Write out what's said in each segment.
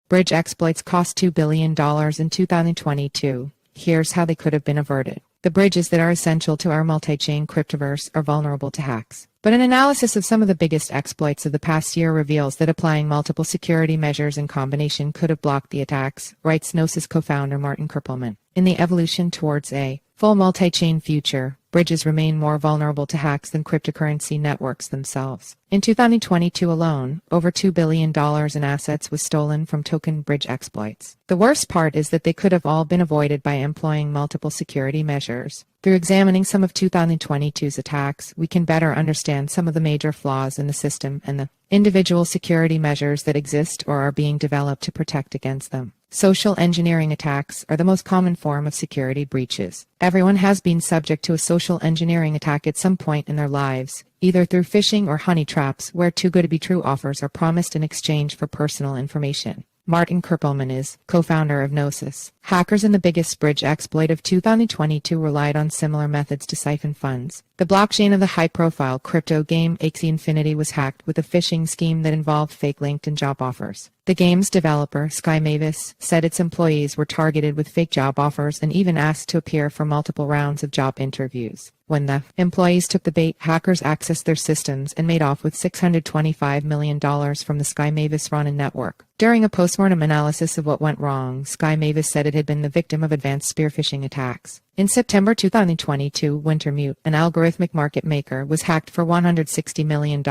Bridge exploits cost $2 billion in 2022. Here's how they could have been averted. The bridges that are essential to our multi-chain cryptoverse are vulnerable to hacks. But an analysis of some of the biggest exploits of the past year reveals that applying multiple security measures in combination could have blocked the attacks, writes Gnosis co-founder Martin Köppelmann. In the evolution towards a full multi-chain future, bridges remain more vulnerable to hacks than cryptocurrency networks themselves. In 2022 alone, over $2 billion in assets was stolen from token bridge exploits. The worst part is that they could have all been avoided by employing multiple security measures. Through examining some of 2022's attacks, we can better understand some of the major flaws in the system and the individual security measures that exist or are being developed to protect against them. Social engineering attacks are the most common form of security breaches. Everyone has been subject to a social engineering attack at some point in their lives, either through phishing or honey traps where too good to be true offers are promised in exchange for personal information. Martin Köppelmann is co-founder of Gnosis. Hackers in the biggest bridge exploit of 2022 relied on similar methods to siphon funds. The blockchain of the high-profile crypto game Axie Infinity was hacked with a phishing scheme that involved fake LinkedIn job offers. The game's developer, Mavis, said its employees were targeted with fake job offers and even asked to appear for multiple rounds of job interviews. When the employees took the bait, hackers accessed their systems and made off with $625 million from the Mavis Ronin network. During a postmortem analysis of what went wrong, Mavis said it had been the victim of advanced spear phishing attacks. In September 2022, Wintermute, an algorithmic market maker, was hacked for $160 million,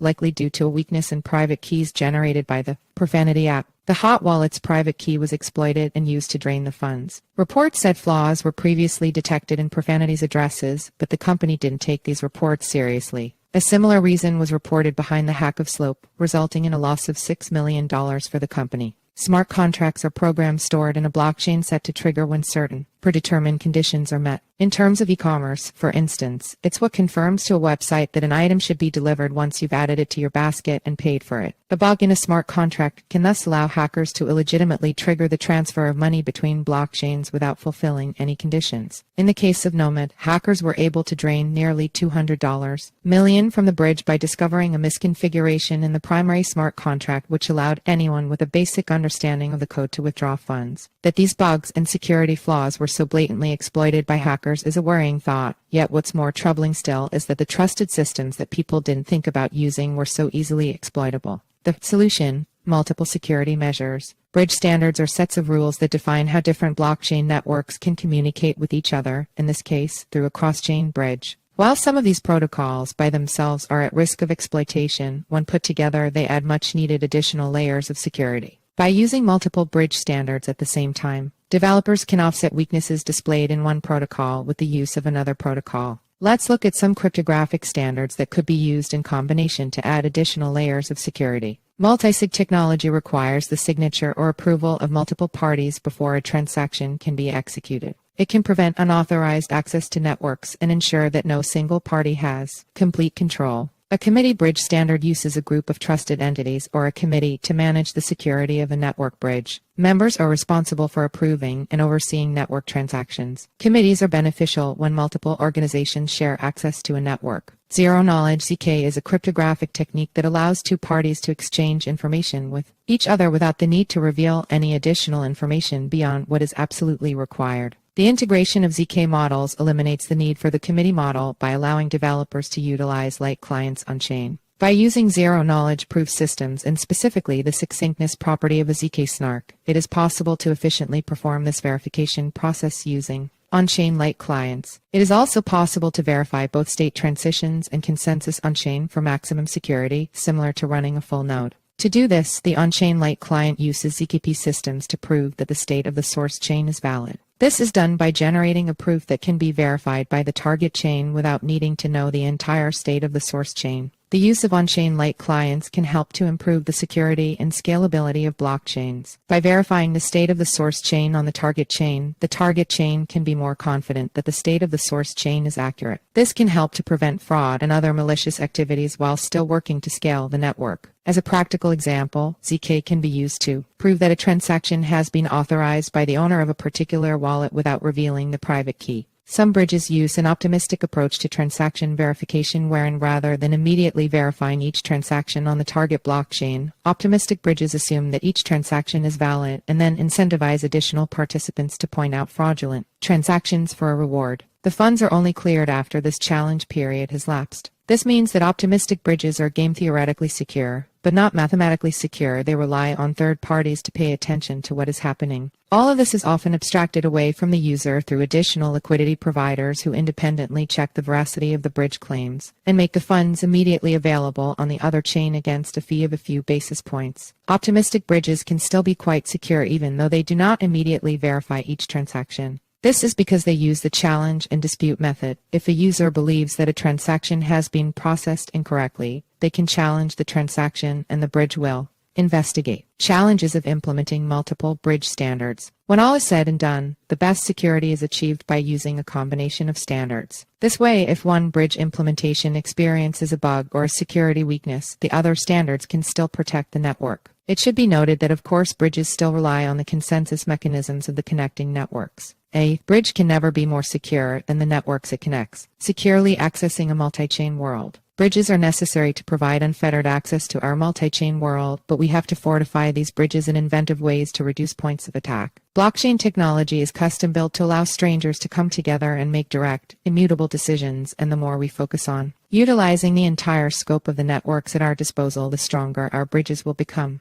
likely due to a weakness in private keys generated by the Profanity app. The hot wallet's private key was exploited and used to drain the funds. Reports said flaws were previously detected in Profanity's addresses, but the company didn't take these reports seriously. A similar reason was reported behind the hack of Slope, resulting in a loss of $6 million for the company. Smart contracts are programs stored in a blockchain set to trigger when certain, predetermined conditions are met. In terms of e-commerce, for instance, it's what confirms to a website that an item should be delivered once you've added it to your basket and paid for it. A bug in a smart contract can thus allow hackers to illegitimately trigger the transfer of money between blockchains without fulfilling any conditions. In the case of Nomad, hackers were able to drain nearly $200 million from the bridge by discovering a misconfiguration in the primary smart contract which allowed anyone with a basic understanding of the code to withdraw funds. That these bugs and security flaws were so blatantly exploited by hackers is a worrying thought, yet what's more troubling still is that the trusted systems that people didn't think about using were so easily exploitable. The solution: multiple security measures. Bridge standards are sets of rules that define how different blockchain networks can communicate with each other, in this case, through a cross-chain bridge. While some of these protocols by themselves are at risk of exploitation, when put together they add much-needed additional layers of security. By using multiple bridge standards at the same time, developers can offset weaknesses displayed in one protocol with the use of another protocol. Let's look at some cryptographic standards that could be used in combination to add additional layers of security. Multisig technology requires the signature or approval of multiple parties before a transaction can be executed. It can prevent unauthorized access to networks and ensure that no single party has complete control. A committee bridge standard uses a group of trusted entities or a committee to manage the security of a network bridge. Members are responsible for approving and overseeing network transactions. Committees are beneficial when multiple organizations share access to a network. Zero-knowledge (ZK) is a cryptographic technique that allows two parties to exchange information with each other without the need to reveal any additional information beyond what is absolutely required. The integration of ZK models eliminates the need for the committee model by allowing developers to utilize light clients on-chain. By using zero-knowledge proof systems and specifically the succinctness property of a ZK snark, it is possible to efficiently perform this verification process using on-chain light clients. It is also possible to verify both state transitions and consensus on-chain for maximum security, similar to running a full node. To do this, the on-chain light client uses ZKP systems to prove that the state of the source chain is valid. This is done by generating a proof that can be verified by the target chain without needing to know the entire state of the source chain. The use of on-chain light clients can help to improve the security and scalability of blockchains. By verifying the state of the source chain on the target chain can be more confident that the state of the source chain is accurate. This can help to prevent fraud and other malicious activities while still working to scale the network. As a practical example, ZK can be used to prove that a transaction has been authorized by the owner of a particular wallet without revealing the private key. Some bridges use an optimistic approach to transaction verification wherein rather than immediately verifying each transaction on the target blockchain, optimistic bridges assume that each transaction is valid and then incentivize additional participants to point out fraudulent transactions for a reward. The funds are only cleared after this challenge period has lapsed. This means that optimistic bridges are game theoretically secure, but not mathematically secure. They rely on third parties to pay attention to what is happening. All of this is often abstracted away from the user through additional liquidity providers who independently check the veracity of the bridge claims and make the funds immediately available on the other chain against a fee of a few basis points. Optimistic bridges can still be quite secure even though they do not immediately verify each transaction. This is because they use the challenge and dispute method. If a user believes that a transaction has been processed incorrectly, they can challenge the transaction and the bridge will investigate. Challenges of implementing multiple bridge standards. When all is said and done, the best security is achieved by using a combination of standards. This way, if one bridge implementation experiences a bug or a security weakness, the other standards can still protect the network. It should be noted that of course bridges still rely on the consensus mechanisms of the connecting networks. A bridge can never be more secure than the networks it connects. Securely accessing a multi-chain world. Bridges are necessary to provide unfettered access to our multi-chain world, but we have to fortify these bridges in inventive ways to reduce points of attack. Blockchain technology is custom-built to allow strangers to come together and make direct, immutable decisions, and the more we focus on utilizing the entire scope of the networks at our disposal, the stronger our bridges will become.